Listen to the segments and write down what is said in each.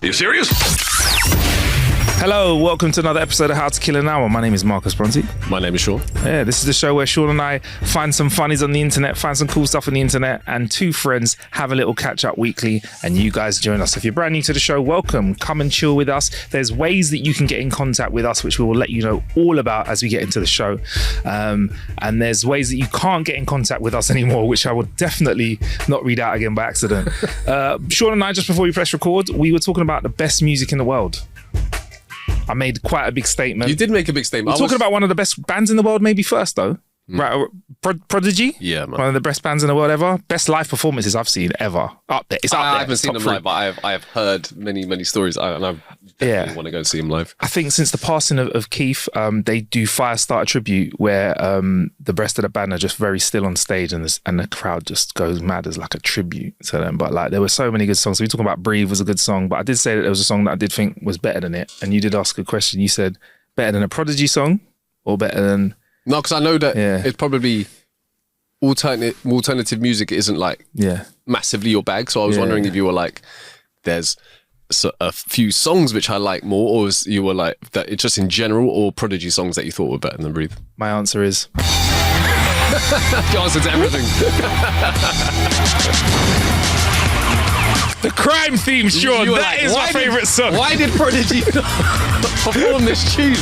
Are you serious? Hello, welcome to another episode of How to Kill an Hour. My name is Marcus Bronte. My name is Sean. Yeah, this is the show where Sean and I find some funnies on the internet, find some cool stuff on the internet, and two friends have a little catch up weekly, and you guys join us. If you're brand new to the show, welcome. Come and chill with us. There's ways that you can get in contact with us, which we will let you know all about as we get into the show. And there's ways that you can't get in contact with us anymore, which I will definitely not read out again by accident. Sean and I, just before we press record, we were talking about the best music in the world. I made quite a big statement. You did make a big statement. We're talking about one of the best bands in the world, maybe first though. Right, Prodigy? Yeah, man. One of the best bands in the world ever. Best live performances I've seen ever. Up there. It's up there. I haven't seen them live, but I have heard many stories, and I definitely want to go and see them live. I think since the passing of Keith, they do Firestarter tribute where the rest of the band are just very still on stage, and the crowd just goes mad as like a tribute to them. But like there were so many good songs. So we talking about Breathe was a good song, but I did say that there was a song that I did think was better than it. And you did ask a question. You said better than a Prodigy song or better than... No, because I know that it's probably alternative music isn't like massively your bag. So I was wondering if you were like, there's a few songs which I like more, or you were like that it's just in general, or Prodigy songs that you thought were better than Breathe. My answer is the answer to everything. the crime theme, Sean. That is my favourite song. Why did Prodigy perform this tune?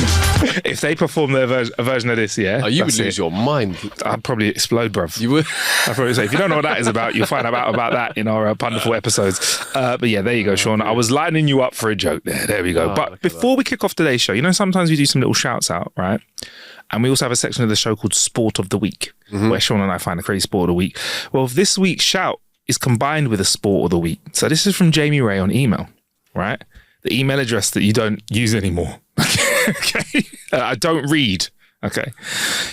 If they perform a version of this, you would lose your mind. I'd probably explode, bruv. You would. I'd probably say, if you don't know what that is about, you'll find out about that in our wonderful episodes. But yeah, there you go, Sean. I was lining you up for a joke there. There we go. But before we kick off today's show, you know, sometimes we do some little shouts out, right? And we also have a section of the show called Sport of the Week, where Sean and I find a crazy sport of the week. Well, this week's shout is combined with a sport of the week. So this is from Jamie Ray on email, right? The email address that you don't use anymore. Okay. I don't read. Okay.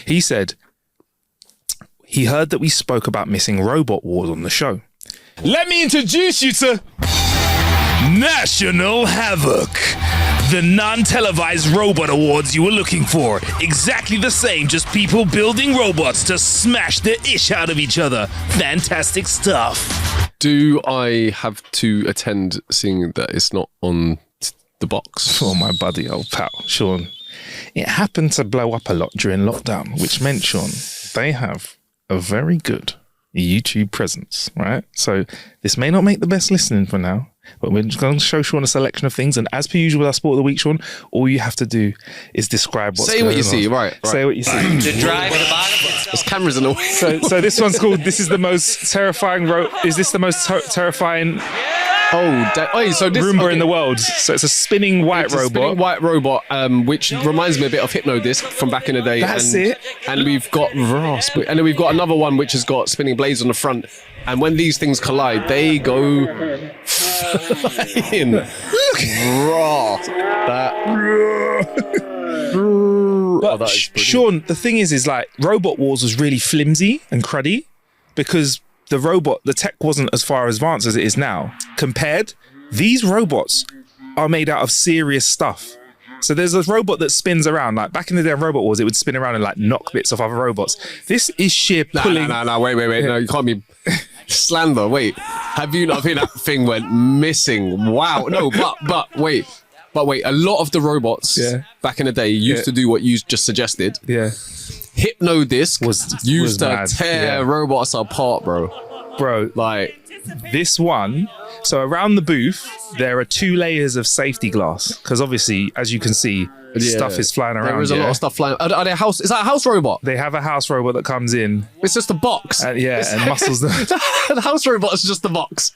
He said he heard that we spoke about missing Robot Wars on the show. Let me introduce you to National Havoc, the non-televised robot awards you were looking for. Exactly the same, just people building robots to smash the ish out of each other. Fantastic stuff. Do I have to attend seeing that it's not on the box? Oh, my buddy, old pal, Sean. It happened to blow up a lot during lockdown, which meant, Sean, they have a very good YouTube presence, right? So this may not make the best listening for now, but we're just going to show Sean a selection of things. And as per usual with our Sport of the Week, Sean, all you have to do is describe what's going on. Say what you see, right. Say what you see. The drive at the bottom. There's cameras in the way. So this one's called, this is the most terrifying, is this the most terrifying so this Roomba in the world? So it's a spinning white robot. Which reminds me a bit of Hypno Disc from back in the day. That's it. And we've got and then we've got another one which has got spinning blades on the front. And when these things collide, they go flying. But Sean, the thing is like Robot Wars was really flimsy and cruddy because the tech wasn't as far advanced as it is now. Compared, these robots are made out of serious stuff. So there's a robot that spins around. Like back in the day of Robot Wars, it would spin around and like knock bits off other robots. This is sheer pulling. No, wait. No, you can't be slander. Wait, have you not seen that thing went missing? Wow. No, but wait. A lot of the robots back in the day used to do what you just suggested. Yeah. Hypno Disc was used to tear robots apart, bro. Like this one. So around the booth, there are 2 layers of safety glass because obviously, as you can see, stuff is flying around. There is a lot of stuff flying. Are they house? Is that a house robot? They have a house robot that comes in. It's just a box. And muscles them. The house robot is just a box.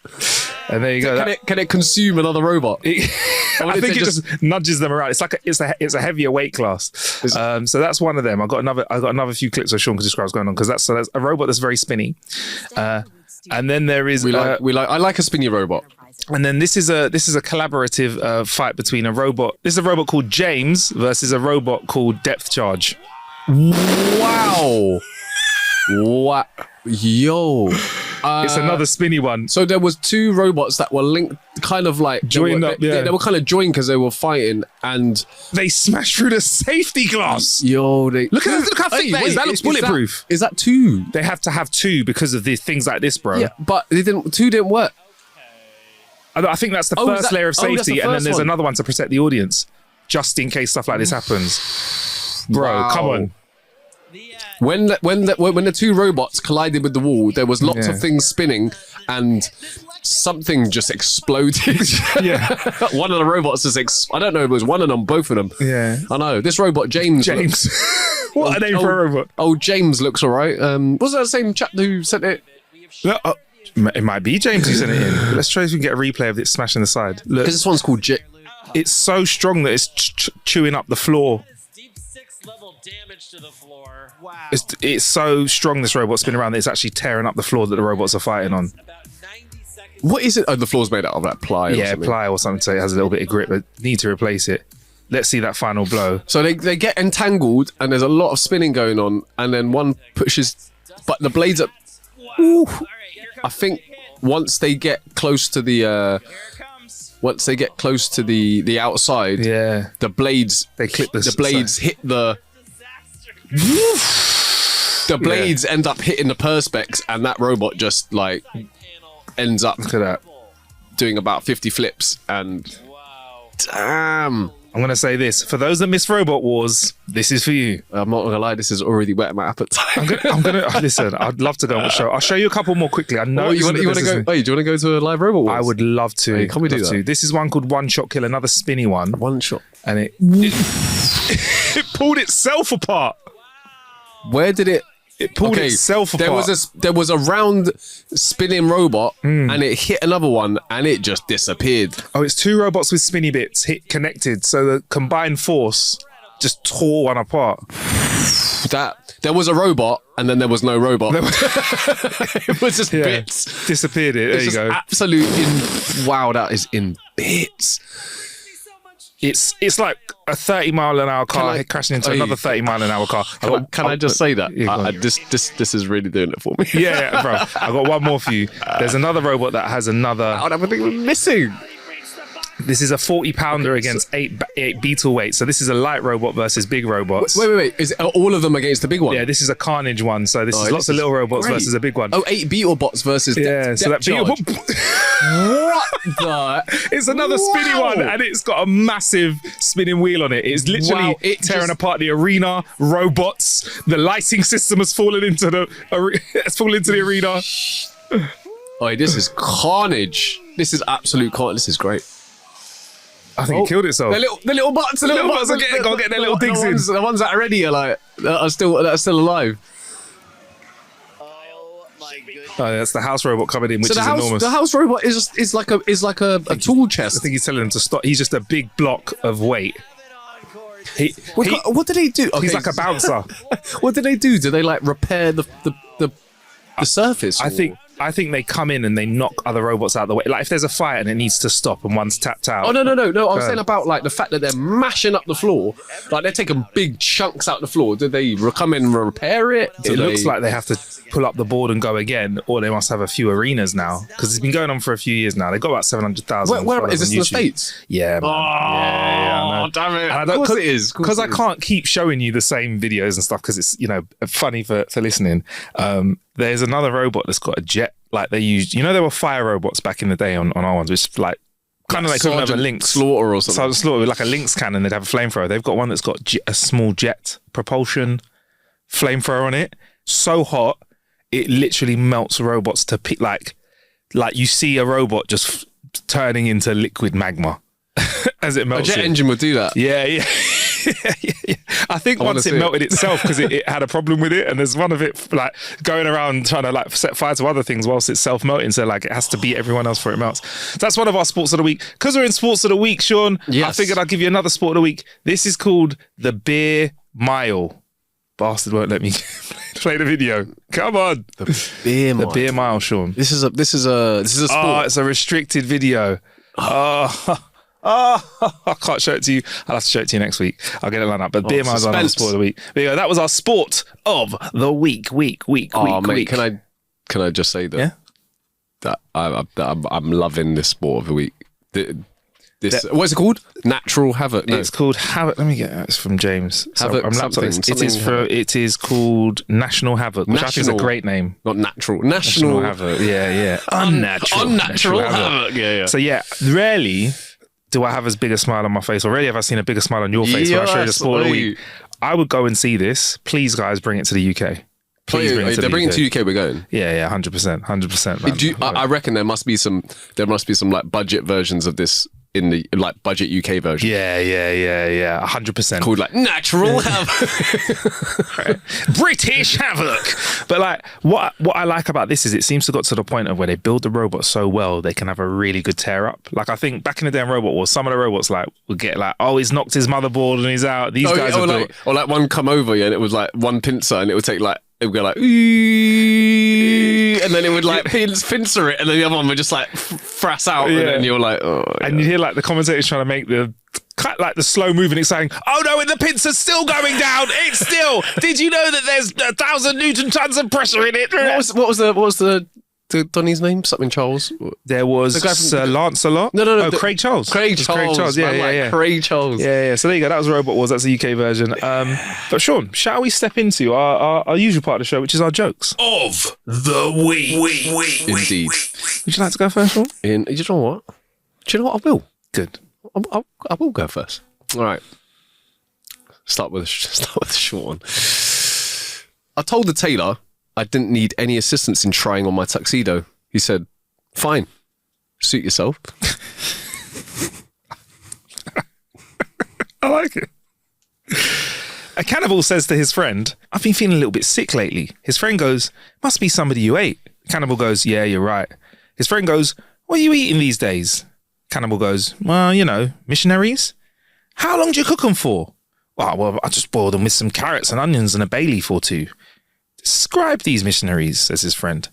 And there you go. Can it consume another robot? I think it just nudges them around. It's like it's a heavier weight class. So that's one of them. I got another few clips where Sean can describe what's going on because that's a robot that's very spinny. And then there is I like a spinny robot. And then this is a collaborative fight between a robot. This is a robot called James versus a robot called Depth Charge. Wow. What? Yo. It's another spinny one. So there was 2 robots that were linked, kind of like joined up. They were kind of joined because they were fighting, and they smashed through the safety glass. Yo, look how thick that is. That looks bulletproof. Is that 2? They have to have 2 because of these things like this, bro. Yeah, but 2 didn't work. I think that's the first layer of safety, and then there's another one to protect the audience, just in case stuff like this happens. Bro, come on. When the two robots collided with the wall, there was lots of things spinning, and something just exploded. Yeah. One of the robots I don't know if it was one of them, both of them. Yeah. I know. This robot, James. What a name for a robot. Oh, James looks all right. Was that the same chap who sent it? No, it might be James who sent it in. Let's try if we can get a replay of it smashing the side. Look, because this one's called it's so strong that it's chewing up the floor. Deep 6-level damage to the floor. Wow. It's so strong, this robot spinning around, that it's actually tearing up the floor that the robots are fighting on. What is it? Oh, the floor's made out of that ply or something. Ply or something, so it has a little bit of grip, but need to replace it. Let's see that final blow. So they get entangled, and there's a lot of spinning going on, and then one pushes, but the blades are... Ooh, I think once they get close to the outside, the blades clip the blades hit the blades end up hitting the perspex, and that robot just like ends up doing about 50 flips, and damn. I'm going to say this. For those that miss Robot Wars, this is for you. I'm not going to lie, this is already whetting my appetite. I'm gonna listen, I'd love to go on the show. I'll show you a couple more quickly. I know you want to go. Wait, do you want to go to a live Robot Wars? I would love to. Hey, can we do that? This is one called One Shot Kill, another spinny one. One shot. And it pulled itself apart. Where did it... It pulled itself apart. There was a round spinning robot, and it hit another one, and it just disappeared. Oh, it's two robots with spinny bits connected, so the combined force just tore one apart. There was a robot, and then there was no robot. It was just bits. Disappeared it. There you go. Wow, that is in bits. It's like a 30-mile-an-hour car crashing into another 30-mile-an-hour car. Can I just say that? This is really doing it for me. Yeah, bro. I got one more for you. There's another robot that has another... Oh, everything was missing. This is a 40-pounder against 8 beetle weight. So this is a light robot versus big robots. Wait. Is it all of them against the big one? Yeah, this is a carnage one. So this is lots of little robots versus a big one. Oh, 8 beetle bots versus so that beetle... What the... It's another spinny one, and it's got a massive spinning wheel on it. It's literally tearing apart the arena, robots. The lighting system has fallen into the arena. Oh, this is carnage. This is absolute carnage. This is great. I think it killed itself. The little bots are getting their little digs in. The ones that are ready are still alive. Oh, that's the house robot coming in, which is enormous. The house robot is like a tool chest. I think he's telling him to stop. He's just a big block of weight. What do they do? He's like a bouncer. What do they do? Do they like repair the surface? I think they come in and they knock other robots out of the way. Like if there's a fight and it needs to stop and one's tapped out. Oh, no. I'm saying about like the fact that they're mashing up the floor. Like they're taking big chunks out the floor. Do they come in and repair it? It looks like they have to pull up the board and go again, or they must have a few arenas now, because it's been going on for a few years now. They've got about 700,000. Where is this in the States? Yeah, man. Oh, damn it. Of course it is. Because I can't keep showing you the same videos and stuff because it's, funny for listening. There's another robot that's got a jet. Like they used, there were fire robots back in the day on our ones, which like kind of like have a Lynx Slaughter or something. Sergeant Slaughter with like a Lynx cannon. They'd have a flamethrower. They've got one that's got a small jet propulsion flamethrower on it. So hot, it literally melts robots to pick. Like you see a robot just turning into liquid magma as it melts. A jet engine would do that. Yeah. I think once it melted itself because it had a problem with it, and there's one of it like going around trying to like set fire to other things whilst it's self-melting, so like it has to beat everyone else before it melts. That's one of our sports of the week. Because we're in sports of the week, Sean, I figured I'd give you another sport of the week. This is called the Beer Mile. Bastard won't let me play the video. Come on. The Beer Mile, Sean. This is a sport. Oh, it's a restricted video. I can't show it to you. I'll have to show it to you next week. I'll get it lined up. But Beer Mile's on our sport of the week. There you go. That was our sport of the week. Week. Can I just say that? Yeah. That I'm loving this sport of the week. This what's it called? Natural Havoc. No. It's called Havoc. Let me get it. It's from James. Havoc. It is called National Havoc, which I think is a great name. Not natural. National Havoc. Yeah. Unnatural Havoc. Yeah. So yeah, rarely do I have as big a smile on my face, or rarely have I seen a bigger smile on your face when I show you the sport of the week. I would go and see this. Please, guys, bring it to the UK. Please bring it to the UK. They're bringing it to UK. We're going. Yeah, 100%. I reckon there must be some like budget versions of this in the like budget UK version. Yeah, 100%. Called like Natural Havoc. British Havoc. But like what I like about this is it seems to got to the point of where they build the robot so well they can have a really good tear up. Like I think back in the day in Robot Wars, some of the robots like would get like, oh, he's knocked his motherboard and he's out. These guys are like one come over and it was like one pincer and it would take like it would go like, and then it would like pincer it, and then the other one would just like frass out, and then you're like, oh. Yeah. And you hear like the commentators trying to make the slow moving, exciting. Oh no, and the pincer's still going down. It's still. Did you know that there's 1,000 Newton tons of pressure in it? What was the Donnie's name? Something Charles. There was Sir Lancelot. No. Oh, Craig Charles. Craig Charles. Yeah. Craig Charles. Yeah. So there you go. That was Robot Wars. That's the UK version. But Sean, shall we step into our usual part of the show, which is our jokes of the week? Indeed. Would you like to go first, Sean? You know what? Do you know what? I will. Good. I will go first. All right. Start with a short one. I told the tailor I didn't need any assistance in trying on my tuxedo. He said, fine, suit yourself. I like it. A cannibal says to his friend, I've been feeling a little bit sick lately. His friend goes, must be somebody you ate. Cannibal goes, yeah, you're right. His friend goes, what are you eating these days? Cannibal goes, well, you know, missionaries. How long do you cook them for? Well, I just boil them with some carrots and onions and a bay leaf or two. Describe these missionaries, says his friend.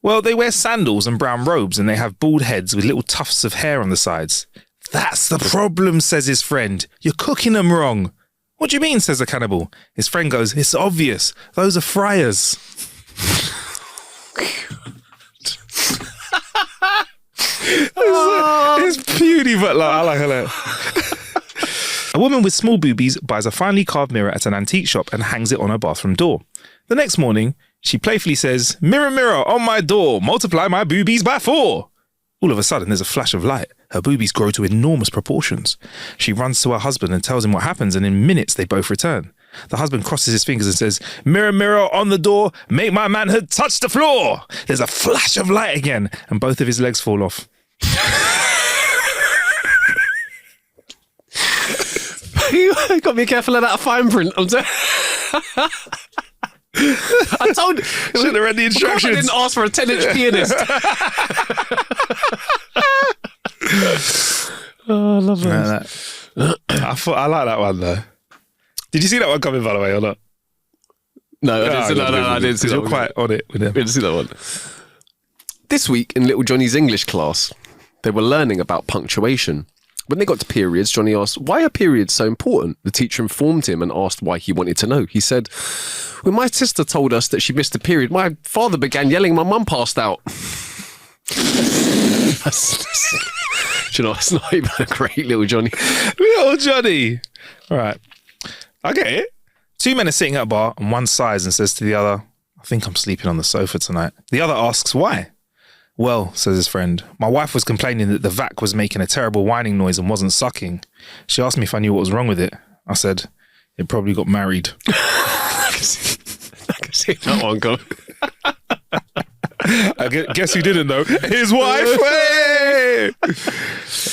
Well, they wear sandals and brown robes and they have bald heads with little tufts of hair on the sides. That's the problem, says his friend. You're cooking them wrong. What do you mean, says the cannibal. His friend goes, it's obvious. Those are friars. It's puny, but like, I like it. A woman with small boobies buys a finely carved mirror at an antique shop and hangs it on her bathroom door. The next morning, she playfully says, mirror, mirror on my door, multiply my boobies by 4. All of a sudden, there's a flash of light. Her boobies grow to enormous proportions. She runs to her husband and tells him what happens, and in minutes, they both return. The husband crosses his fingers and says, mirror, mirror on the door, make my manhood touch the floor. There's a flash of light again, and both of his legs fall off. You got to be careful of that fine print. I told you. Should have read the instructions. I didn't ask for a 10-inch pianist. Oh, I love that. I like that one though. Did you see that one coming, by the way, or not? No, I didn't see that. You're quite on it with him. I didn't see that one. This week in little Johnny's English class, they were learning about punctuation. When they got to periods, Johnny asked, why are periods so important? The teacher informed him and asked why he wanted to know. He said, when my sister told us that she missed a period, my father began yelling, my mum passed out. Do you know, it's not even a great little Johnny. Little Johnny. All right. I get it. 2 men are sitting at a bar and one sighs and says to the other, I think I'm sleeping on the sofa tonight. The other asks, why? Well, says his friend, my wife was complaining that the vac was making a terrible whining noise and wasn't sucking. She asked me if I knew what was wrong with it. I said, it probably got married. I can see that one go. I guess you didn't know. His wife! Hey!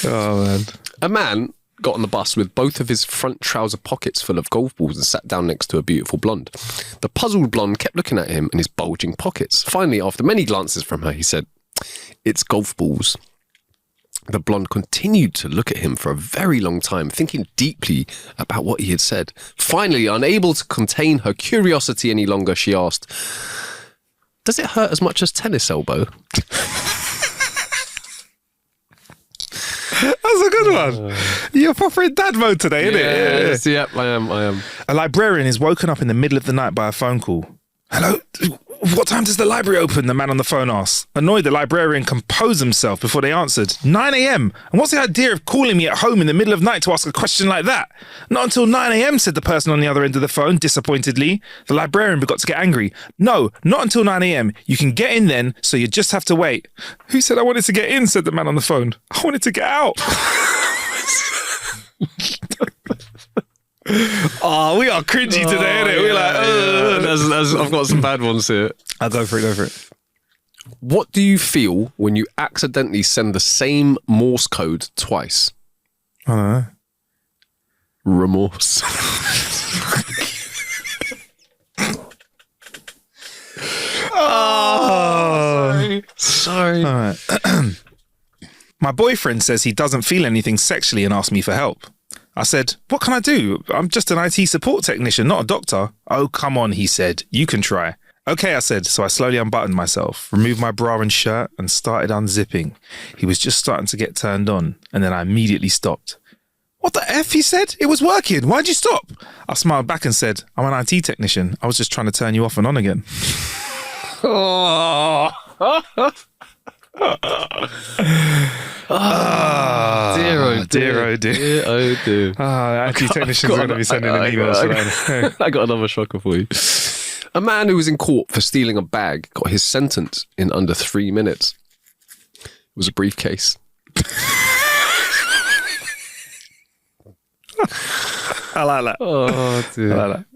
Oh, man. A man got on the bus with both of his front trouser pockets full of golf balls and sat down next to a beautiful blonde. The puzzled blonde kept looking at him in his bulging pockets. Finally, after many glances from her, he said, it's golf balls. The blonde continued to look at him for a very long time, thinking deeply about what he had said. Finally, unable to contain her curiosity any longer, she asked, does it hurt as much as tennis elbow? That's a good one. You're proper in dad mode today, isn't it? Yep, I am. A librarian is woken up in the middle of the night by a phone call. Hello? What time does the library open? The man on the phone asked. Annoyed, the librarian composed himself before they answered. 9 a.m. And what's the idea of calling me at home in the middle of night to ask a question like that? Not until 9 a.m, said the person on the other end of the phone, disappointedly. The librarian got to get angry. No, not until 9 a.m. You can get in then, so you just have to wait. Who said I wanted to get in, said the man on the phone. I wanted to get out. Oh, we are cringy today, innit? We're like, I've got some bad ones here. I'll go for it. What do you feel when you accidentally send the same Morse code twice? I don't know. Remorse. Sorry. All right. My boyfriend says he doesn't feel anything sexually and asked me for help. I said, what can I do? I'm just an IT support technician, not a doctor. Oh, come on, he said. You can try. Okay, I said. So I slowly unbuttoned myself, removed my bra and shirt, and started unzipping. He was just starting to get turned on, and then I immediately stopped. What the F, he said? It was working. Why'd you stop? I smiled back and said, I'm an IT technician. I was just trying to turn you off and on again. Dear. IT technicians are going to be sending an email. I got another shocker for you. A man who was in court for stealing a bag got his sentence in under 3 minutes. It was a briefcase. I like that. Oh, dear. I like that.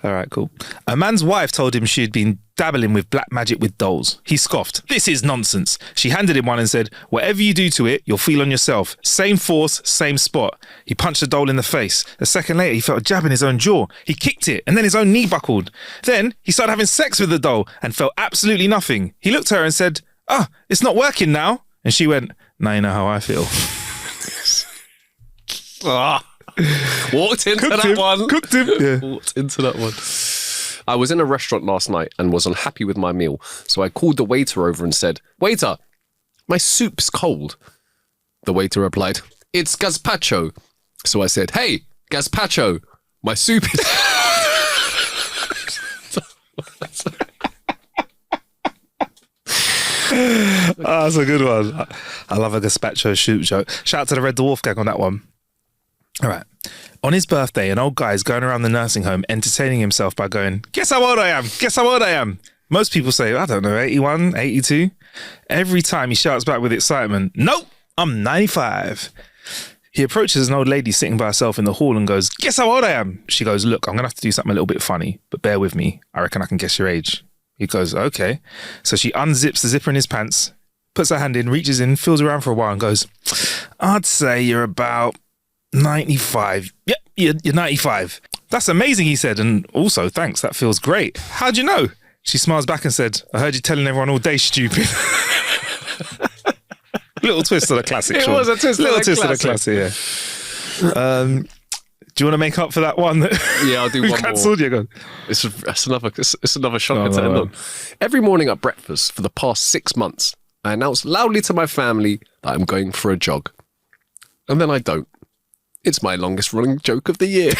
All right, cool. A man's wife told him she had been dabbling with black magic with dolls. He scoffed. This is nonsense. She handed him one and said, whatever you do to it, you'll feel on yourself. Same force, same spot. He punched the doll in the face. A second later, he felt a jab in his own jaw. He kicked it and then his own knee buckled. Then he started having sex with the doll and felt absolutely nothing. He looked at her and said, it's not working now. And she went, now you know how I feel. Walked into that one. Cooked him. Yeah. Walked into that one. I was in a restaurant last night and was unhappy with my meal, so I called the waiter over and said, waiter, my soup's cold. The waiter replied, it's gazpacho. So I said, hey, gazpacho, my soup is... That's a good one. I love a gazpacho soup joke. Shout out to the Red Dwarf gang on that one. All right. On his birthday, an old guy is going around the nursing home entertaining himself by going, guess how old I am? Guess how old I am? Most people say, I don't know, 81, 82. Every time he shouts back with excitement, nope, I'm 95. He approaches an old lady sitting by herself in the hall and goes, guess how old I am? She goes, look, I'm going to have to do something a little bit funny, but bear with me. I reckon I can guess your age. He goes, okay. So she unzips the zipper in his pants, puts her hand in, reaches in, feels around for a while and goes, I'd say you're about 95. Yep, you're 95. That's amazing, he said. And also, thanks, that feels great. How'd you know? She smiles back and said, I heard you telling everyone all day, stupid. Little twist of the classic, It Sean. was a twist of the Twist of the classic, yeah. Do you want to make up for that one? Yeah, I'll do one more. Cancelled? Yeah, go on. It's another shocker to end on. Every morning at breakfast for the past 6 months, I announce loudly to my family that I'm going for a jog. And then I don't. It's my longest running joke of the year.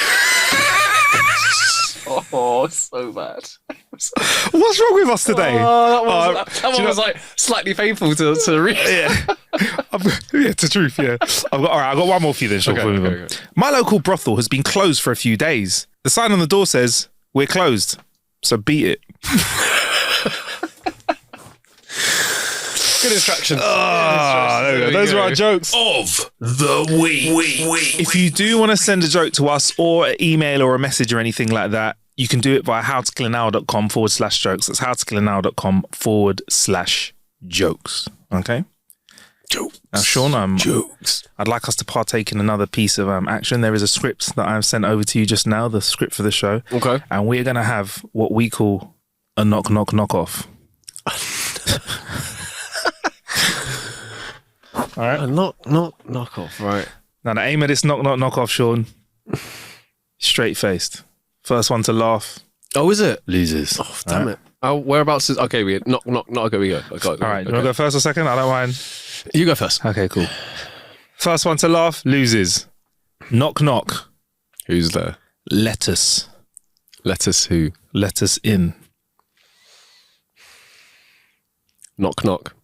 Oh, so bad. What's wrong with us today? That one was like slightly painful to read. Yeah. Yeah, to truth, yeah. I've got one more for you then, Sean. Okay. My local brothel has been closed for a few days. The sign on the door says, we're closed, so beat it. Good instructions. There we go. Those are our jokes Of the week. If you do want to send a joke to us or an email or a message or anything like that, you can do it via howtokillanhour.com/jokes. That's howtokillanhour.com/jokes. Okay? Jokes. Now, Sean, Jokes. I'd like us to partake in another piece of action. There is a script that I've sent over to you just now, the script for the show. Okay. And we're going to have what we call a knock off. All right. Knock off, right. Now, the aim of this knock off, Sean, straight faced. First one to laugh. Oh, is it? Loses. Oh, damn it. Oh, whereabouts is... Okay, we knock. Okay, we go. All right, you want to go first or second? I don't mind. You go first. Okay, cool. First one to laugh, loses. Knock. Who's there? Lettuce. Lettuce who? Let us in. Knock knock.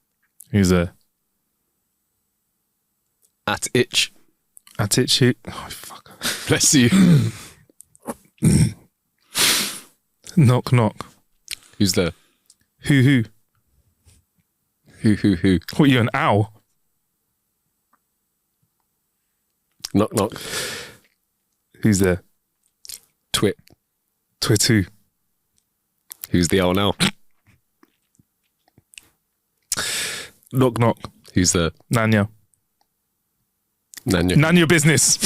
Who's there? At itch. At it, shoot. Oh, fuck. Bless you. Knock, knock. Who's there? Who? Who? What, you an owl? Knock knock. Who's there? Twit. Twit who? Who's the owl now? Knock, knock. Who's there? Nanya. Nanya. None your business.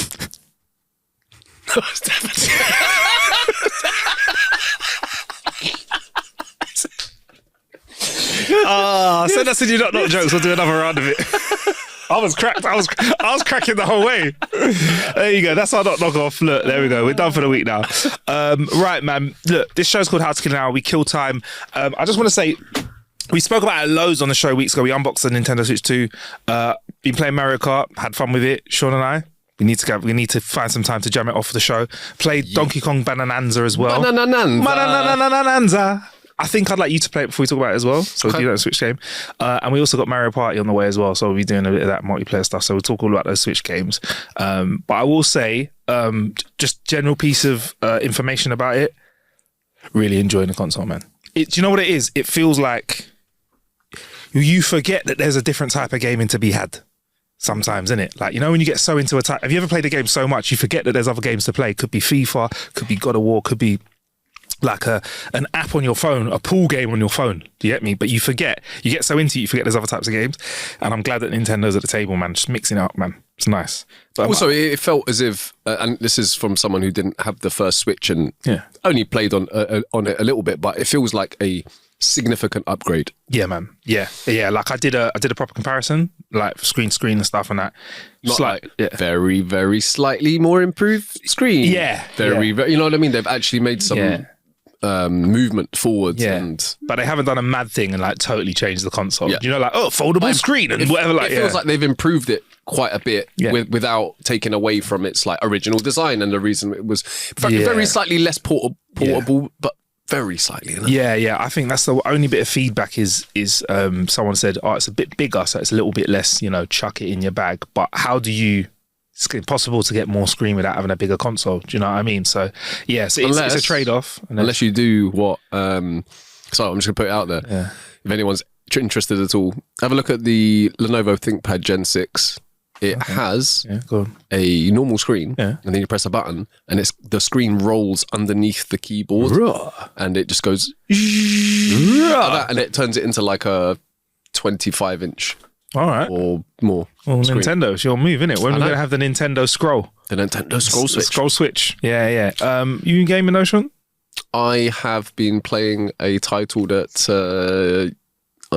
Send us in your knock knock jokes. We'll do another round of it. I was cracked. I was cracking the whole way. There you go. That's our knock off. Look, there we go. We're done for the week now. Right, man. Look, this show's called How to Kill an Hour. We kill time. I just want to say, we spoke about it loads on the show weeks ago. We unboxed the Nintendo Switch 2. Been playing Mario Kart. Had fun with it. Sean and I. We need to find some time to jam it off for the show. Played Donkey Kong Bananza as well. Bananza. I think I'd like you to play it before we talk about it as well. So we'll do that Switch game. And we also got Mario Party on the way as well. So we'll be doing a bit of that multiplayer stuff. So we'll talk all about those Switch games. But I will say, just general piece of information about it. Really enjoying the console, man. Do you know what it is? It feels like you forget that there's a different type of gaming to be had. Sometimes, innit? Like, you know, when you get so into a type... Have you ever played a game so much, you forget that there's other games to play? Could be FIFA, could be God of War, could be like an app on your phone, a pool game on your phone. Do you get me? But you forget. You get so into it, you forget there's other types of games. And I'm glad that Nintendo's at the table, man. Just mixing it up, man. It's nice. But also, it felt as if, and this is from someone who didn't have the first Switch and only played on it a little bit, but it feels like a significant upgrade. Yeah, man. Yeah. Like I did a proper comparison, like screen and stuff and that. Not like very, very slightly more improved screen. Yeah. Very, you know what I mean? They've actually made some movement forwards. But they haven't done a mad thing and like totally changed the console. Yeah. You know, like, foldable screen and whatever. Like, it feels like they've improved it quite a bit without taking away from its like original design and the reason it was very slightly less portable, but very slightly. Yeah. I think that's the only bit of feedback is someone said, it's a bit bigger, so it's a little bit less, chuck it in your bag. But how do you... It's impossible to get more screen without having a bigger console. Do you know what I mean? So, it's a trade-off. Unless you do what... so I'm just going to put it out there. Yeah. If anyone's interested at all, have a look at the Lenovo ThinkPad Gen 6. It has a normal screen, and then you press a button, and the screen rolls underneath the keyboard, and it just goes... like that, and it turns it into like a 25-inch... All right. Or more. Well, Nintendo, it's your move, isn't it? When are we going to have the Nintendo Scroll? The Nintendo Scroll Switch. Scroll Switch. Yeah. You gaming, Ocean? I have been playing a title that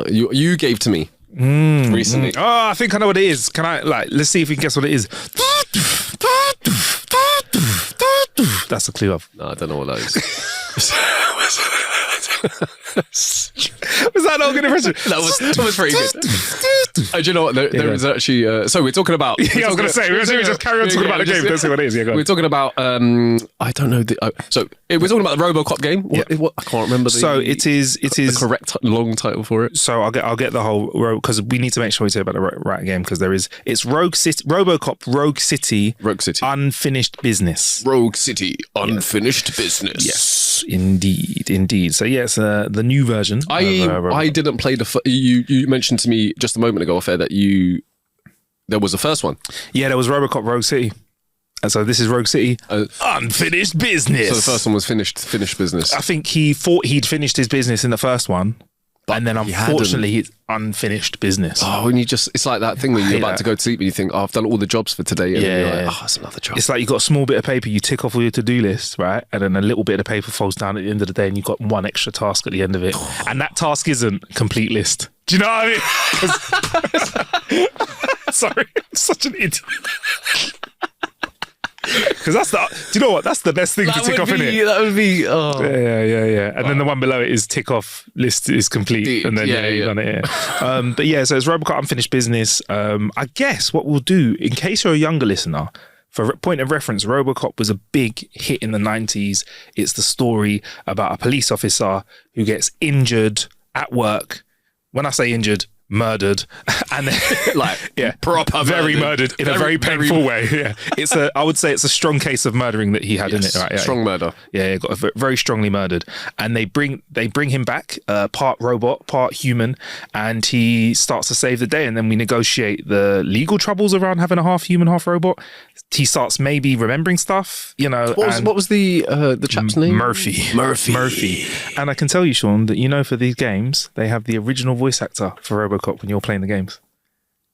you gave to me recently. Oh, I think I know what it is. Can I, let's see if we can guess what it is. That's the clue of. No, I don't know what that is. Was that not a good impression? That was pretty good. Do you know what? There is actually... so we're talking about... I was going to say, we just carry on talking about the game. Don't say what it is. Yeah, go on. We're talking about... I don't know. We're talking about the Robocop game. What, I can't remember it is the correct long title for it. So I'll get the whole... Because we need to make sure we say about the right game, because it's Rogue City... Robocop Rogue City... Unfinished Business. Rogue City Unfinished Business. Yes, indeed. So it's the new version. I didn't play you mentioned to me just a moment ago off air that there was a first one. Yeah, there was Robocop Rogue City. And so this is Rogue City Unfinished Business. So the first one was finished business. I think he thought he'd finished his business in the first one. And then unfortunately, it's unfinished business. Oh, and it's like that thing where you're about to go to sleep and you think, I've done all the jobs for today. And you're like, it's another job. It's like you've got a small bit of paper, you tick off all your to-do list, right? And then a little bit of paper falls down at the end of the day and you've got one extra task at the end of it. And that task isn't complete list. Do you know what I mean? Sorry, I'm such an idiot. Because do you know what? That's the best thing to tick off, innit? That would be, Yeah. And then the one below it is tick off list is complete. And then you've done it, But so it's Robocop Unfinished Business. I guess what we'll do, in case you're a younger listener, for point of reference, Robocop was a big hit in the 90s. It's the story about a police officer who gets injured at work when I say injured, murdered, and then, proper very murdered in a very painful way. Yeah, I would say it's a strong case of murdering that he had in it. Right? Yeah, strong murder. Yeah, he got very strongly murdered, and they bring him back, part robot, part human, and he starts to save the day. And then we negotiate the legal troubles around having a half human, half robot. He starts maybe remembering stuff, What was the chap's name? Murphy. And I can tell you, Sean, that for these games they have the original voice actor for Robocop when you're playing the games.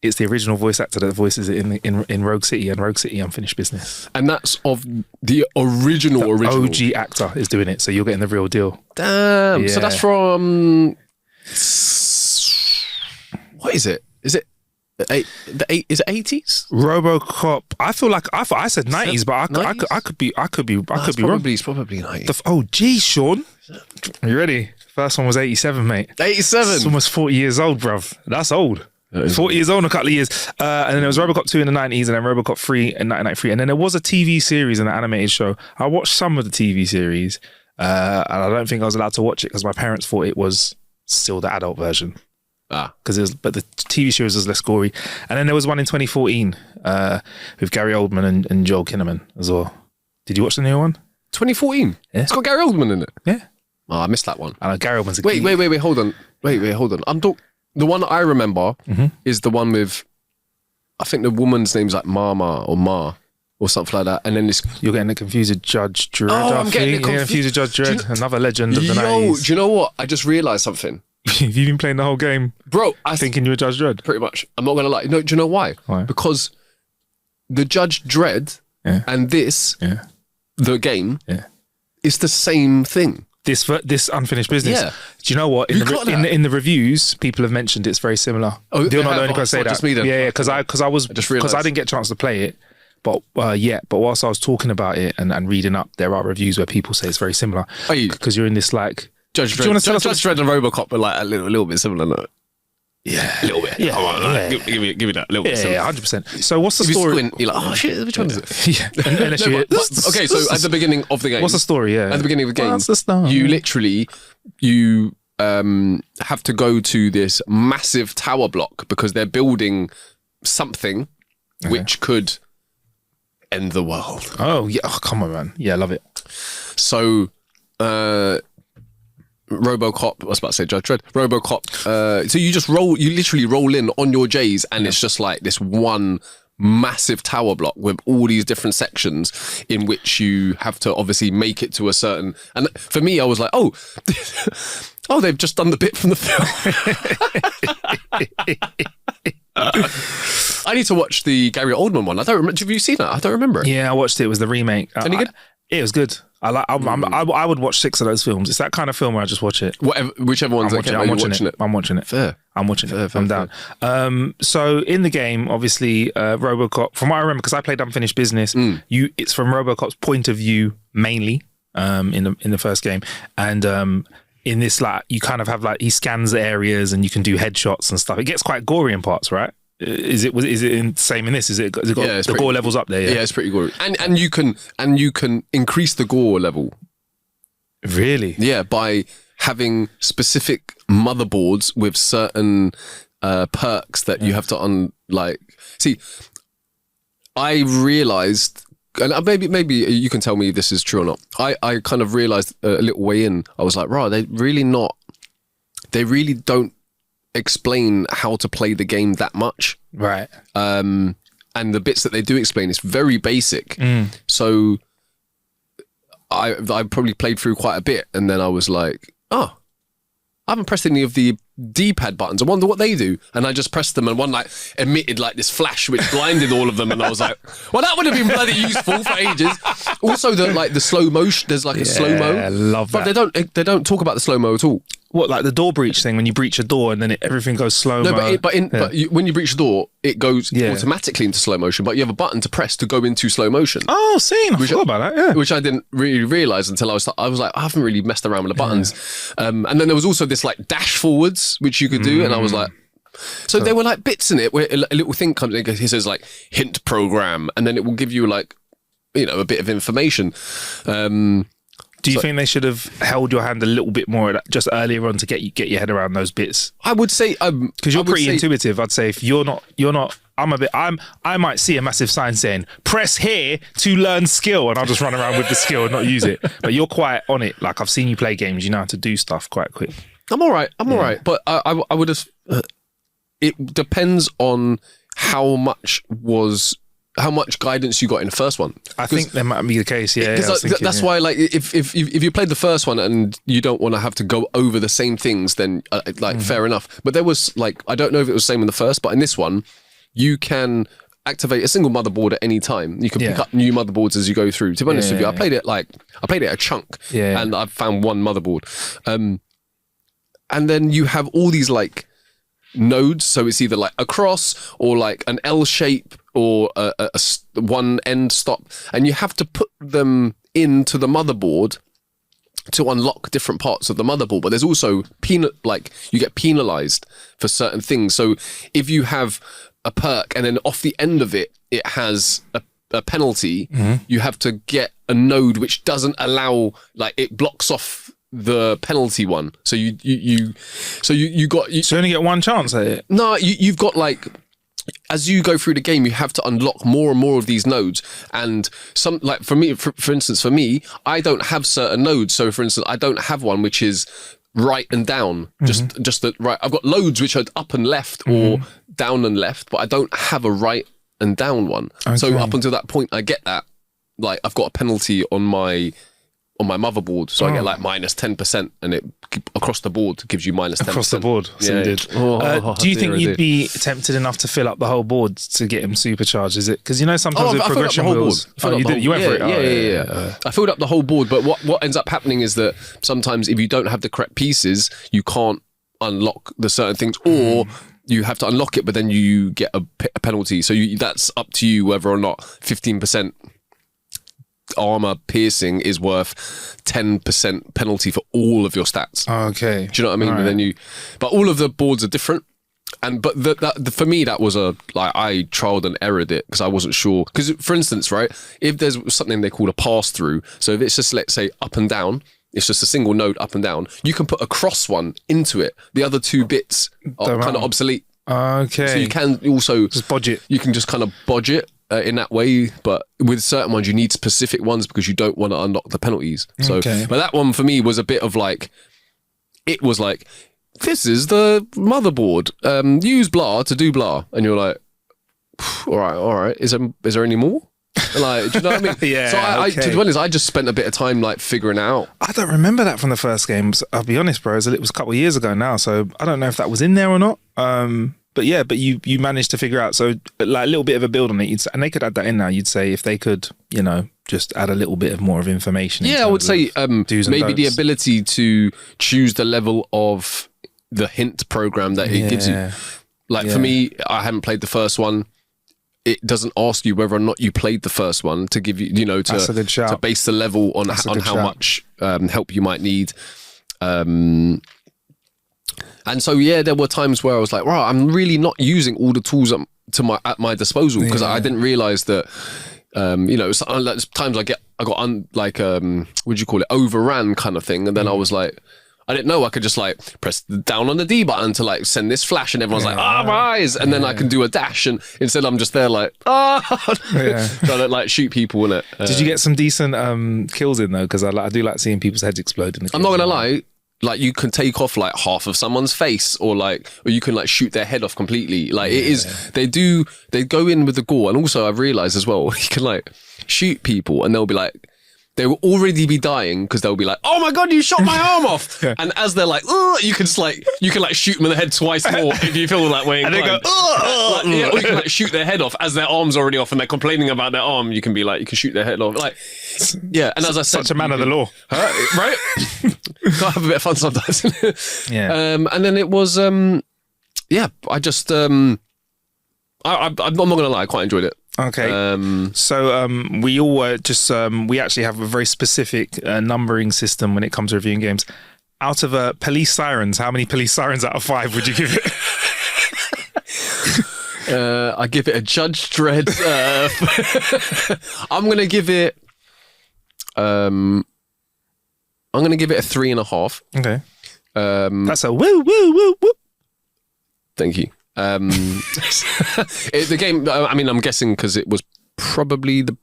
It's the original voice actor that voices it in Rogue City and Rogue City Unfinished Business. And that's of the original. OG actor is doing it, so you're getting the real deal. Damn. Yeah. So that's from. What is it? Is it is it 80s? Robocop. I thought I said 90s, but I could be wrong. It's probably 90s. Oh, geez, Sean. Are you ready? First one was 87, mate. 87. It's almost 40 years old, bruv. That's old. 40 years old in a couple of years. And then there was Robocop 2 in the 90s, and then Robocop 3 in 1993. And then there was a TV series and an animated show. I watched some of the TV series, and I don't think I was allowed to watch it because my parents thought it was still the adult version. But the TV series was less gory. And then there was one in 2014 with Gary Oldman and Joel Kinnaman as well. Did you watch the new one? 2014? Yeah. It's got Gary Oldman in it? Yeah. Oh, I missed that one. Gary Oldman's a Wait, hold on. Wait, hold on. The one I remember is the one with, I think the woman's name's like Mama or Ma or something like that. And then this... You're getting it confused with Judge Dredd. I'm getting it confused with Judge Dredd, another legend of the 90s. Do you know what? I just realised something. Have you been playing the whole game? Bro, thinking you were Judge Dredd? Pretty much. I'm not going to lie. No, do you know why? Why? Because the Judge Dredd and the game, is the same thing. This Unfinished Business. Yeah. Do you know what? In the reviews, people have mentioned it's very similar. Oh, you're not the only person to say that. Yeah, because I didn't get a chance to play it. But whilst I was talking about it and reading up, there are reviews where people say it's very similar. Because you're in this like Judge Dredd and Robocop are like a little bit similar, no? Yeah, a little bit. Yeah, Come on, give me that. A little bit. Yeah, 100%. So what's the story? You're like, oh shit, which one is it? Yeah. Okay, so at the beginning of the game, what's the story? Yeah, at the beginning of the game, what's the story? You literally have to go to this massive tower block because they're building something which could end the world. Oh yeah, come on, man. Yeah, I love it. So, Robocop, I was about to say Judge Dredd. Robocop. So you literally roll in on your J's, and it's just like this one massive tower block with all these different sections in which you have to obviously make it to a certain. And for me, I was like, oh, they've just done the bit from the film. I need to watch the Gary Oldman one. I don't remember. Have you seen that? I don't remember it. Yeah, I watched it. It was the remake. Any good? It was good. I would watch 6 of those films. It's that kind of film where I just watch it. Whichever one's okay, I'm watching it. I'm watching it. Fair. I'm watching it. Fair, I'm down. So in the game, obviously, Robocop. From what I remember, because I played Unfinished Business, it's from Robocop's point of view mainly. In the first game, and in this, like, you kind of have like he scans the areas and you can do headshots and stuff. It gets quite gory in parts, right? Is it same in this? Has it got the gore levels up there? Yeah, it's pretty gory. And you can increase the gore level. Really? Yeah, by having specific motherboards with certain perks that you have to See, I realized, and maybe you can tell me if this is true or not. I kind of realized a little way in, I was like, right, they really don't explain how to play the game that much, right? And the bits that they do explain is very basic. So I probably played through quite a bit, and then I was like, oh, I haven't pressed any of the D-pad buttons. I wonder what they do. And I just pressed them, and one like emitted like this flash which blinded all of them, and I was like, well, that would have been bloody useful for ages. Also, the slow motion. There's like a slow mo. I love that. But they don't talk about the slow mo at all. What, like the door breach thing when you breach a door and then everything goes slow mo? No, but when you breach the door, it goes automatically into slow motion. But you have a button to press to go into slow motion. Oh, I forgot about that. Yeah, which I didn't really realize until I was like, I haven't really messed around with the buttons. And then there was also this like dash forwards which you could do, and I was like, so there were like bits in it where a little thing comes in. It says like hint program, and then it will give you like, a bit of information. Do you think they should have held your hand a little bit more just earlier on to get your head around those bits? I would say because you're pretty intuitive. I'd say if you're not. I might see a massive sign saying "press here to learn skill," and I'll just run around with the skill and not use it. But you're quite on it. Like I've seen you play games, you know how to do stuff quite quick. I'm all right. All right. But I would have. It depends on how much guidance you got in the first one. I think that might be the case. Yeah, that's why. Like, if you played the first one and you don't want to have to go over the same things, then fair enough. But there was I don't know if it was the same in the first, but in this one, you can activate a single motherboard at any time. You can pick up new motherboards as you go through. To be honest with you, I played it a chunk, and I found one motherboard. And then you have all these nodes, so it's either a cross or an L shape or a one end stop, and you have to put them into the motherboard to unlock different parts of the motherboard. But there's also you get penalized for certain things. So if you have a perk and then off the end of it has a penalty, you have to get a node which doesn't allow, it blocks off the penalty one. So you only get one chance at it. No, you've got as you go through the game, you have to unlock more and more of these nodes. And some for me, for instance, I don't have certain nodes. So for instance, I don't have one which is right and down. Just the right. I've got loads which are up and left or down and left, but I don't have a right and down one. Okay. So up until that point, I get that. I've got a penalty on my motherboard, so I get minus 10%, and it across the board gives you minus 10%. Across the board, so you did. Do you think you'd be tempted enough to fill up the whole board to get him supercharged? Is it because sometimes with progression wheels, you went for it? Yeah. I filled up the whole board, but what ends up happening is that sometimes if you don't have the correct pieces, you can't unlock the certain things, or you have to unlock it, but then you get a penalty. So that's up to you whether or not 15%. Armor piercing is worth 10% penalty for all of your stats. Okay, do you know what I mean? All right. And then but all of the boards are different, but for me that was I trialed and errored it because I wasn't sure. Because for instance, right, if there's something they call a pass through, so if it's just let's say up and down, it's just a single node up and down. You can put a cross one into it. The other two bits are kind of obsolete. Okay, so you can also just bodge it. You can just kind of bodge it. In that way, but with certain ones you need specific ones because you don't want to unlock the penalties. So, but that one for me was a bit of it was this is the motherboard. Use blah to do blah, and you're like, all right. Is there any more? Do you know what I mean? Yeah. So to be honest, I just spent a bit of time figuring it out. I don't remember that from the first games. I'll be honest, bro. It was a couple of years ago now, so I don't know if that was in there or not. But you managed to figure out, so a little bit of a build on it, and they could add that in now. You'd say if they could, just add a little bit of more of information. Yeah, I would say maybe the ability to choose the level of the hint program that it gives you. For me, I hadn't played the first one. It doesn't ask you whether or not you played the first one to give you, to base the level on how much help you might need. And so, there were times where I was like, wow, I'm really not using all the tools at my disposal because I didn't realize that, times I got what do you call it? Overran kind of thing. And then I was like, I didn't know I could just press down on the D button to send this flash, and everyone's my eyes. And then I can do a dash, and instead I'm just there trying to shoot people in it. Did you get some decent kills in though? Because I do like seeing people's heads explode in the game. I'm not gonna lie. You can take off half of someone's face, or you can shoot their head off completely. It is, they go in with the gore. And also I've realized as well, you can shoot people and they'll be they will already be dying because they'll be oh my God, you shot my arm off. And as they're you can shoot them in the head twice more if you feel that way. And they go, or you can shoot their head off as their arm's already off and they're complaining about their arm. You can be you can shoot their head off. And as I said, such a man of the law. Right? Gotta have a bit of fun sometimes. And then it was, I just, I'm not gonna lie, I quite enjoyed it. Okay. So we all we actually have a very specific numbering system when it comes to reviewing games. Out of police sirens, how many police sirens out of 5 would you give it? I give it a Judge Dredd. I'm gonna give it I'm going to give it a 3.5. Okay. That's a woo, woo, woo, woo. Thank you. The game, I mean, I'm guessing because it was probably the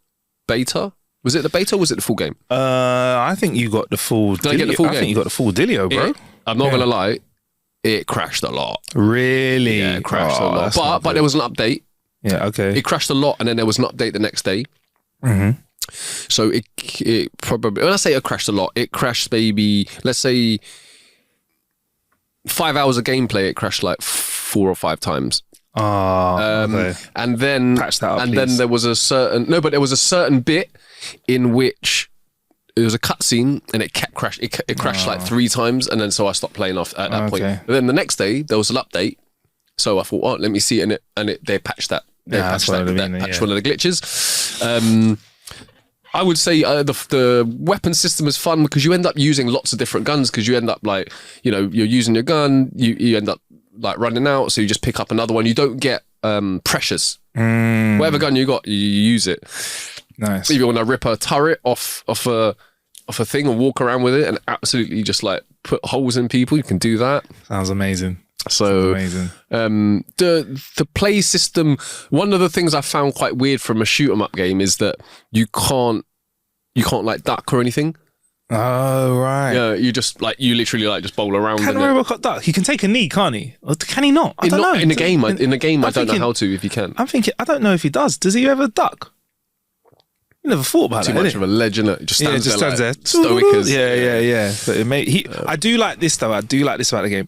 beta. Was it the beta or was it the full game? I think you got the full. Did I get the full game? I think you got the full dealio, bro. I'm not going to lie. It crashed a lot. Really? Yeah, it crashed a lot. But there was an update. Yeah, okay. It crashed a lot and then there was an update the next day. Mm-hmm. So it probably, when I say it crashed a lot, it crashed maybe, let's say 5 hours of gameplay, it crashed like 4 or 5 times. Okay. And then, patch that up, and please. then there was a certain bit in which it was a cutscene and it kept crash. It crashed like 3 times, and then so I stopped playing off at that point. But then the next day there was an update, so I thought, oh, let me see, and they patched that. They patched one of the glitches. I would say the weapon system is fun because you end up using lots of different guns because you end up like, you're using your gun, you end up like running out, so you just pick up another one. You don't get precious. Whatever gun you got, you use it. Nice. If you want to rip a turret off a thing and walk around with it and absolutely just like put holes in people, you can do that. Sounds amazing. So amazing. The play system, one of the things I found quite weird from a shoot 'em up game is that you can't like duck or anything. Oh right. Yeah, you literally like just bowl around. Can Robocop duck? He can take a knee, can't he? Or can he not? I don't know. In the game, I don't know how to. If you can, I'm thinking. I don't know if he does. Does he ever duck? I never thought about Too that. much of a legend. It just stands there. Stoic as, yeah. But I do like this though. I do like this about the game.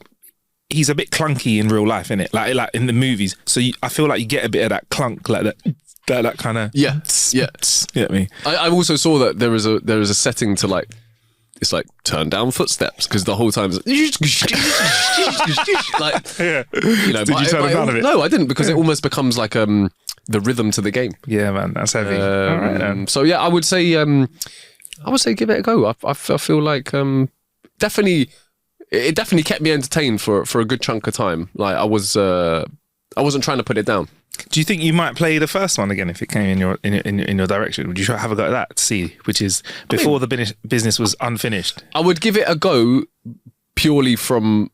He's a bit clunky in real life, innit? Like in the movies. So I feel like you get a bit of that clunk, like that kind of. Yeah. You get me? I also saw that there is a setting to like. It's like turn down footsteps because the whole time it's like, Did you turn down of it? No, I didn't because it almost becomes like the rhythm to the game. Yeah, man, that's heavy. All right, then. So yeah, I would say give it a go. I feel like definitely kept me entertained for a good chunk of time. Like I wasn't trying to put it down. Do you think you might play the first one again if it came in your direction? Would you have a go at that to see, which is before the business was unfinished? I would give it a go purely from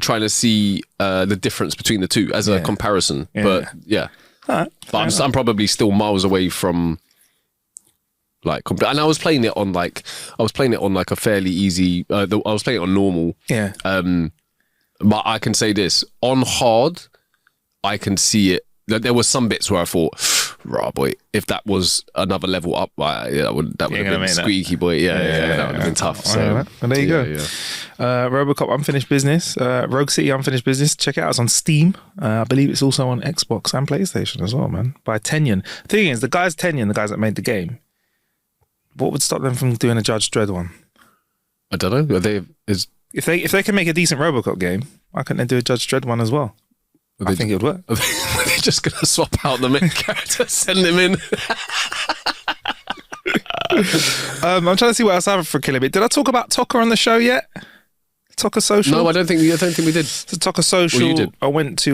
trying to see the difference between the two as a comparison. Yeah. But yeah, Right, but I'm probably still miles away from like. And I was playing it on like a fairly easy. I was playing it on normal. Yeah. But I can say this on hard, I can see it. There were some bits where I thought, "Raw boy, if that was another level up, that would have been squeaky boy." Yeah, that would have been tough. So well, there you go. Yeah. Robocop Unfinished Business, Rogue City Unfinished Business. Check it out. It's on Steam. I believe it's also on Xbox and PlayStation as well, man. By Tenyon. The thing is, the guys that made the game. What would stop them from doing a Judge Dredd one? I don't know. If they can make a decent Robocop game, why couldn't they do a Judge Dredd one as well? I think it would work. Are they just going to swap out the main character, send him in? I'm trying to see what else I have for Killer Bit. Did I talk about Toca on the show yet? Toca Social? No, I don't think we did. So Toca Social. Well, you did. I went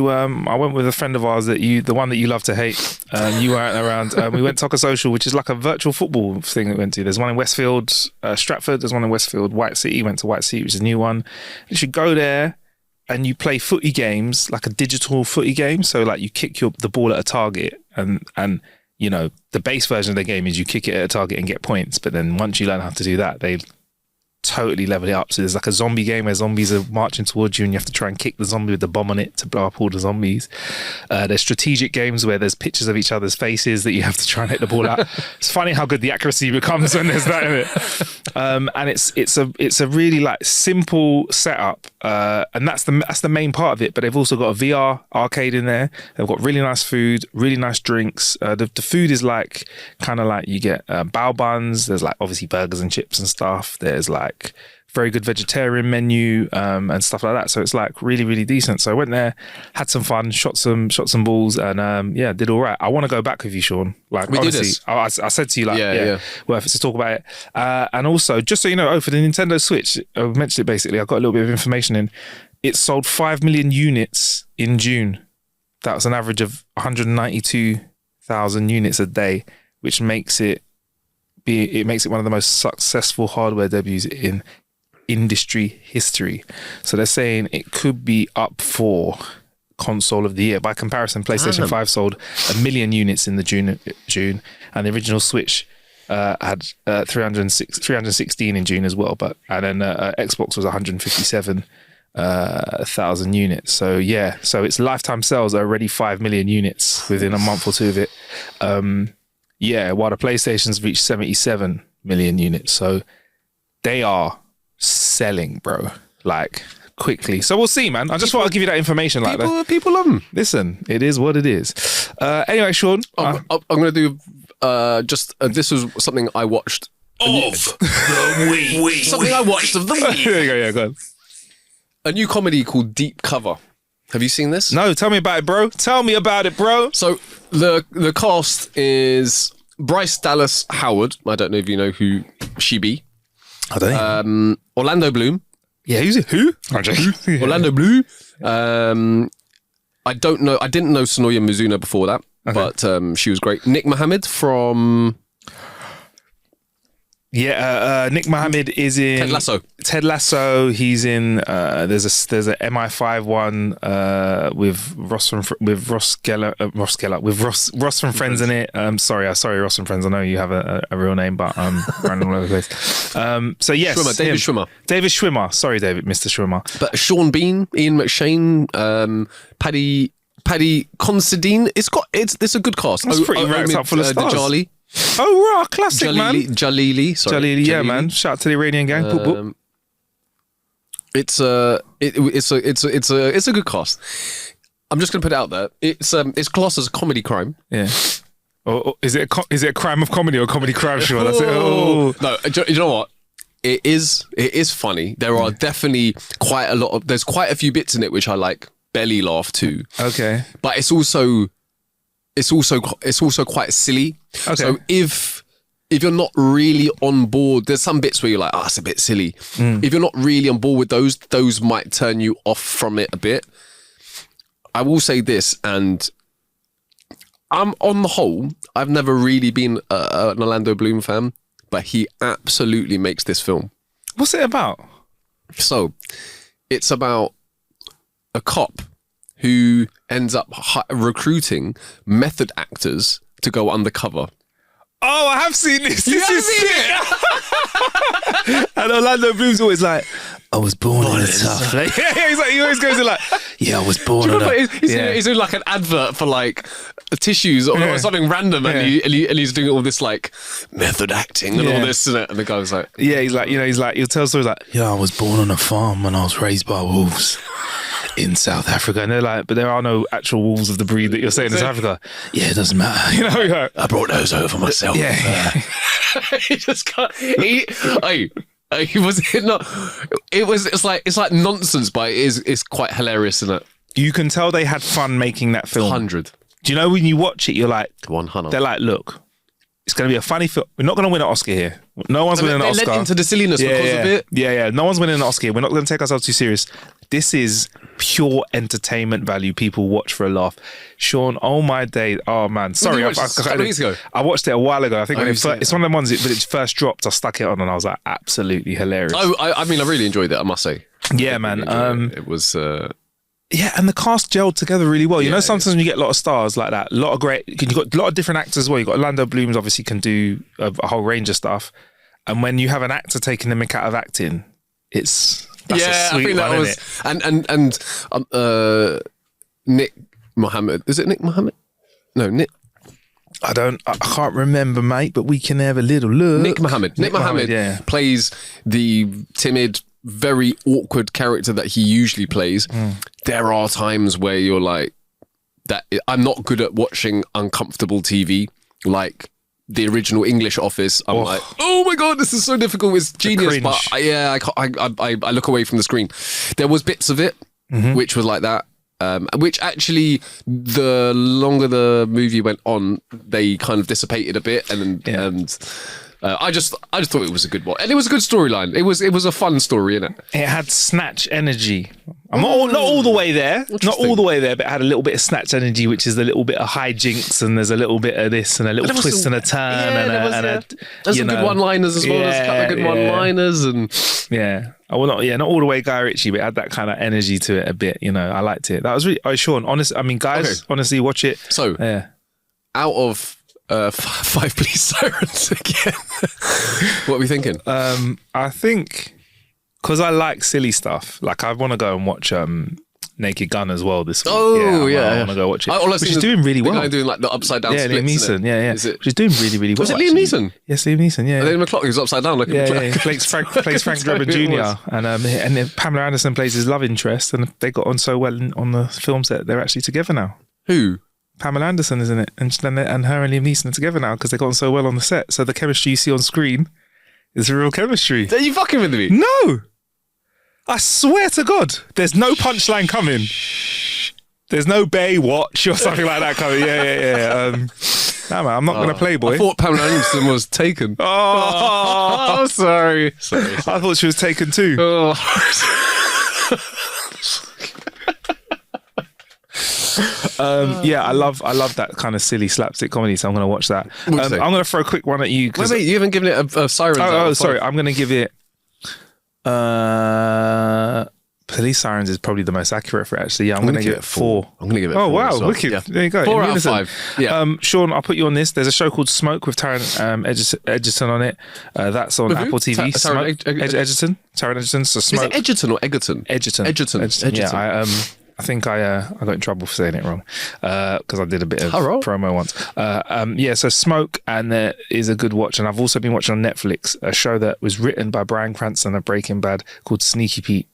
with a friend of ours the one that you love to hate. You weren't around. We went Toca Social, which is like a virtual football thing we went to. There's one in Westfield, Stratford. There's one in Westfield, White City. Went to White City, which is a new one. You should go there. And you play footy games, like a digital footy game. So like you kick the ball at a target and the base version of the game is you kick it at a target and get points. But then once you learn how to do that, they totally level it up. So there's like a zombie game where zombies are marching towards you and you have to try and kick the zombie with the bomb on it to blow up all the zombies. There's strategic games where there's pictures of each other's faces that you have to try and hit the ball out. It's funny how good the accuracy becomes when there's that in it. And it's a really like simple setup. And that's the main part of it. But they've also got a VR arcade in there. They've got really nice food, really nice drinks. The food is like kind of like you get bao buns. There's like obviously burgers and chips and stuff. There's like very good vegetarian menu and stuff like that. So it's like really, really decent. So I went there, had some fun, shot some balls, and did all right. I want to go back with you, Sean. Like we honestly, did this. I said to you like, worth it to talk about it. And also, just so you know, for the Nintendo Switch, I mentioned it basically. I got a little bit of information in. It sold 5 million units in June. That was an average of 192,000 units a day, which makes it one of the most successful hardware debuts in industry history. So they're saying it could be up for console of the year. By comparison, PlayStation 5 sold 1 million units in the June, and the original Switch had 316 in June as well. And then Xbox was 157,000 units. So yeah, so its lifetime sales are already 5 million units within a month or two of it. While the PlayStation's reached 77 million units. So they are selling, bro, like quickly. So we'll see, man. I just thought I'd give you that information. Like that. People love them. Listen, it is what it is. Anyway, Sean, I'm going to do this was something I watched. The week. Something I watched of the week. There you go. Yeah, go on. A new comedy called Deep Cover. Have you seen this? No, tell me about it, bro. Tell me about it, bro. So the cast is Bryce Dallas Howard. I don't know if you know who she be. I don't know. Orlando Bloom. Yeah, who's it? Who? Orlando Bloom. I don't know. I didn't know Sonoya Mizuno before that, but she was great. Nick Mohammed from... Yeah, Nick Mohammed is in Ted Lasso. He's in there's a MI5 one with Ross from Friends in it. Sorry Ross from Friends. I know you have a real name, but I'm running all over the place. So yes, David Schwimmer. Sorry, Mr. Schwimmer. But Sean Bean, Ian McShane, Paddy Considine. It's a good cast. It's pretty racked up full of stars. Djali. Oh, right, classic, man. Jalili, Jalili, yeah, man. Shout out to the Iranian gang. It's a good cast. I'm just gonna put it out there. It's classed as a comedy crime. Yeah. Or is it a crime of comedy or comedy crime? Sure, that's it. Oh. No, you know what? It is funny. There are definitely there's quite a few bits in it which I like belly laugh to. Okay. But it's also quite silly. Okay. So if you're not really on board, there's some bits where you're like, it's a bit silly. If you're not really on board with those might turn you off from it a bit. I will say this, and I'm on the whole, I've never really been an Orlando Bloom fan, but he absolutely makes this film. What's it about? So, it's about a cop who ends up recruiting method actors to go undercover. Oh, I have seen this. This is it. And Orlando Bloom's always like, I was born in a tough place. He always goes in like, I was born in a... He's in like an advert for like tissues or something random, and he's doing all this like method acting and all this, and the guy was like... Yeah, he'll tell stories like, I was born on a farm and I was raised by wolves in South Africa, and they're like, but there are no actual wolves of the breed that you're saying in South Africa. Yeah, it doesn't matter. I brought those over myself. Yeah. He just can't. It's like nonsense, but it's quite hilarious, isn't it? You can tell they had fun making that film. 100. Do you know when you watch it, you're like, 100. They're like, look, it's going to be a funny film. We're not going to win an Oscar here. No one's winning an Oscar. They led into the silliness because of it. Yeah. No one's winning an Oscar here. We're not going to take ourselves too serious. This is pure entertainment value. People watch for a laugh. Sean, oh my day. Oh man. Sorry. I watched it a while ago. I think it's one of them ones that it first dropped. I stuck it on and I was like, absolutely hilarious. I mean, I really enjoyed it, I must say. Yeah, man. It was... Yeah, and the cast gelled together really well. You know, sometimes when you get a lot of stars like that, you've got a lot of different actors as well. You've got Orlando Bloom, obviously can do a whole range of stuff. And when you have an actor taking the mick out of acting, that's a sweet one, isn't it? And Nick Mohammed. Is it Nick Mohammed? No, Nick. I can't remember, mate, but we can have a little look. Nick Mohammed plays the timid, very awkward character that he usually plays. There are times where you're like, I'm not good at watching uncomfortable TV, like the original English Office. I'm like, oh my God, this is so difficult. It's genius. But I look away from the screen. There was bits of it, which was like that. Which actually, the longer the movie went on, they kind of dissipated a bit, and I just thought it was a good one, and it was a good storyline. It was a fun story, innit? It had Snatch energy. I'm not all the way there. Not all the way there, but it had a little bit of Snatch energy, which is a little bit of hijinks, and there's a little bit of this, and a little twist and a turn, there's some good one-liners as well. There's a couple of good one-liners, and not all the way Guy Ritchie, but it had that kind of energy to it a bit. I liked it. That was really. Oh, Sean, guys, honestly, watch it. So, out of 5 police sirens again, what are we thinking? I think. Because I like silly stuff. Like, I want to go and watch Naked Gun as well this week. I want to go watch it. Which is doing really well. The guy doing like the upside down splits. Liam Neeson, which is doing really, really well. Was it Liam Neeson? Yes, Liam Neeson, yeah. And then McClock is upside down looking at He plays Frank Drebin Jr. And then Pamela Anderson plays his love interest, and they got on so well on the film set, they're actually together now. Who? Pamela Anderson is in it. And her and Liam Neeson are together now because they got on so well on the set. So the chemistry you see on screen is real chemistry. Are you fucking with me? No! I swear to God, there's no punchline coming. There's no Baywatch or something like that coming. Yeah. No, man, I'm not going to play, boy. I thought Pamela Anderson was taken. Oh, sorry. I thought she was taken too. I love that kind of silly slapstick comedy, so I'm going to watch that. I'm going to throw a quick one at you. Wait, you haven't given it a siren. Sorry. I'm going to give it... Police Sirens is probably the most accurate for it, actually. I'm going to give it 4. I'm going to give it 4. Oh, wow. Well. Wicked. Yeah. There you go. 4 out of 5. Yeah. Sean, I'll put you on this. There's a show called Smoke with Taron Egerton on it. That's on Apple TV. Egerton. Taron Egerton. So Smoke. Is it Egerton or Egerton? Egerton. Yeah, I think I got in trouble for saying it wrong because I did a bit of promo once. So Smoke, and there is a good watch. And I've also been watching on Netflix a show that was written by Bryan Cranston of Breaking Bad called Sneaky Pete.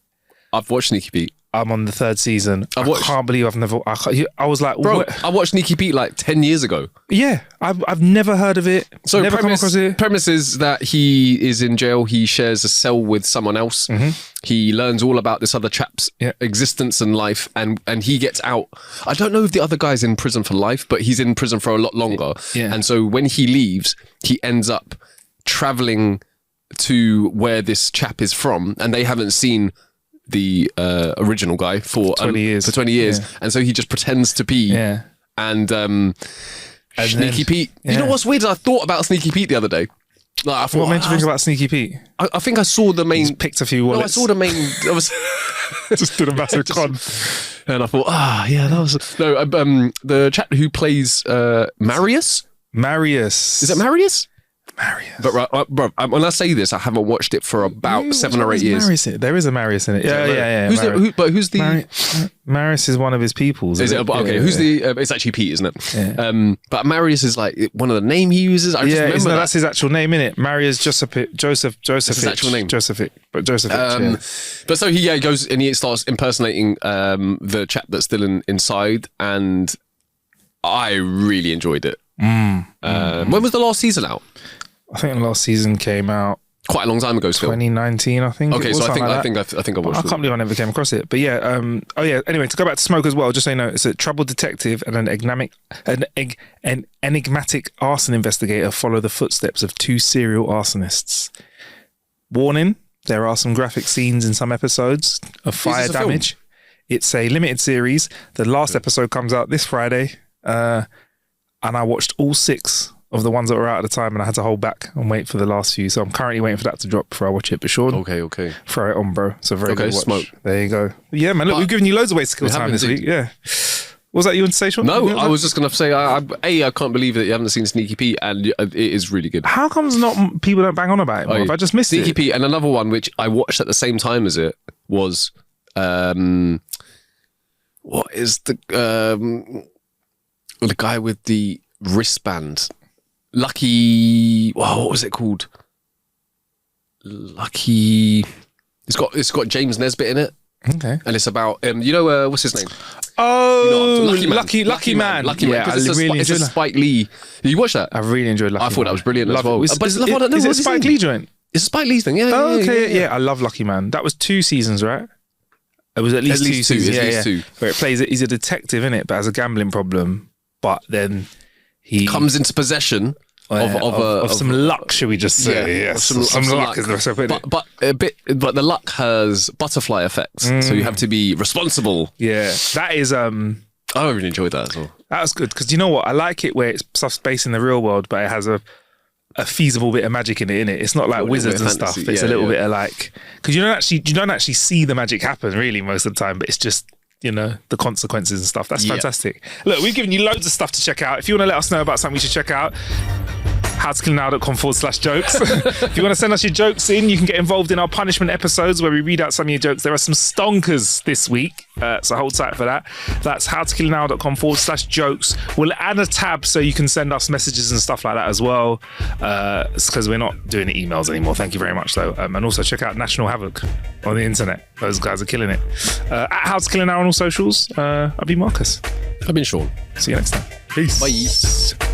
I've watched Sneaky Pete. I'm on the 3rd season. I can't believe I've never... I was like... Bro, what? I watched Sneaky Pete like 10 years ago. Yeah, I've never heard of it. So never come across it. Premise is that he is in jail. He shares a cell with someone else. Mm-hmm. He learns all about this other chap's existence and life, and he gets out. I don't know if the other guy's in prison for life, but he's in prison for a lot longer. Yeah. And so when he leaves, he ends up traveling to where this chap is from, and they haven't seen the original guy for 20 years. Yeah. And so he just pretends to be and Sneaky Pete. You know what's weird? I thought about Sneaky Pete the other day. Like, I thought, what made you think about Sneaky Pete? I think I saw the main... Just picked a few wallets. No, I saw the main... I was just did a massive con. And I thought, that was... No, the chap who plays Marius? Marius. Is it Marius? Marius. But bro, when I say this, I haven't watched it for about 7 or 8 years. There is a Marius in it. Yeah. Who's the... Marius is one of his pupils. Is it? Okay, who's the... it's actually Pete, isn't it? Yeah. But Marius is like one of the name he uses. I just remember that's his actual name, innit? Marius Joseph. That's his actual name. Joseph. But so he goes and he starts impersonating the chap that's still inside, and I really enjoyed it. When was the last season out? I think the last season came out quite a long time ago. Still 2019, I think. Okay, so I think I watched. I can't believe I never came across it. But yeah, Anyway, to go back to Smoke as well, just so you know, it's a troubled detective and an enigmatic arson investigator follow the footsteps of 2 serial arsonists. Warning: there are some graphic scenes in some episodes of fire damage. It's a limited series. The last episode comes out this Friday, and I watched all 6 of the ones that were out at the time, and I had to hold back and wait for the last few. So I'm currently waiting for that to drop before I watch it. But Sean, okay, throw it on, bro. It's a very good watch. Smoke. There you go. Yeah, man. Look, we've given you loads of ways to kill time this week. Yeah. Was that you want to say, Sean? No, I was just going to say, I can't believe that you haven't seen Sneaky Pete, and it is really good. How comes people don't bang on about it more? Have I just missed Sneaky Pete, and another one which I watched at the same time as it was, what is the guy with the wristband? Lucky. Whoa, what was it called? Lucky. It's got James Nesbitt in it. Okay. And it's about what's his name? Oh, Lucky Man. Yeah, it's a Spike Lee. Did you watch that? I really enjoyed Lucky Man. I thought that was brilliant as well. Is it a Spike Lee joint? It's a Spike Lee thing. Yeah. Oh, okay. Yeah, I love Lucky Man. That was 2 seasons, right? It was at least 2 seasons. At least 2. Where it plays. He's a detective in it, but has a gambling problem. But then he comes into possession of some luck, should we just say? Yeah, yes, some luck is the best way to put it. But the luck has butterfly effects, so you have to be responsible. Yeah, that is. I really enjoyed that as well. That was good because you know what? I like it where it's stuff's based in the real world, but it has a feasible bit of magic in it. It's not like wizards and stuff. It's a little bit of like, because you don't actually see the magic happen really most of the time, but it's just, you know, the consequences and stuff. That's fantastic. Look, we've given you loads of stuff to check out. If you want to let us know about something we should check out, howtokillnow.com/jokes. If you want to send us your jokes in, you can get involved in our punishment episodes where we read out some of your jokes. There are some stonkers this week, so hold tight for that. That's howtokillnow.com/jokes. We'll add a tab so you can send us messages and stuff like that as well. It's because we're not doing the emails anymore. Thank you very much, though. And also check out National Havoc on the internet. Those guys are killing it. At How to Kill an Hour on all socials, I've been Marcus. I've been Sean. See you next time. Peace. Bye.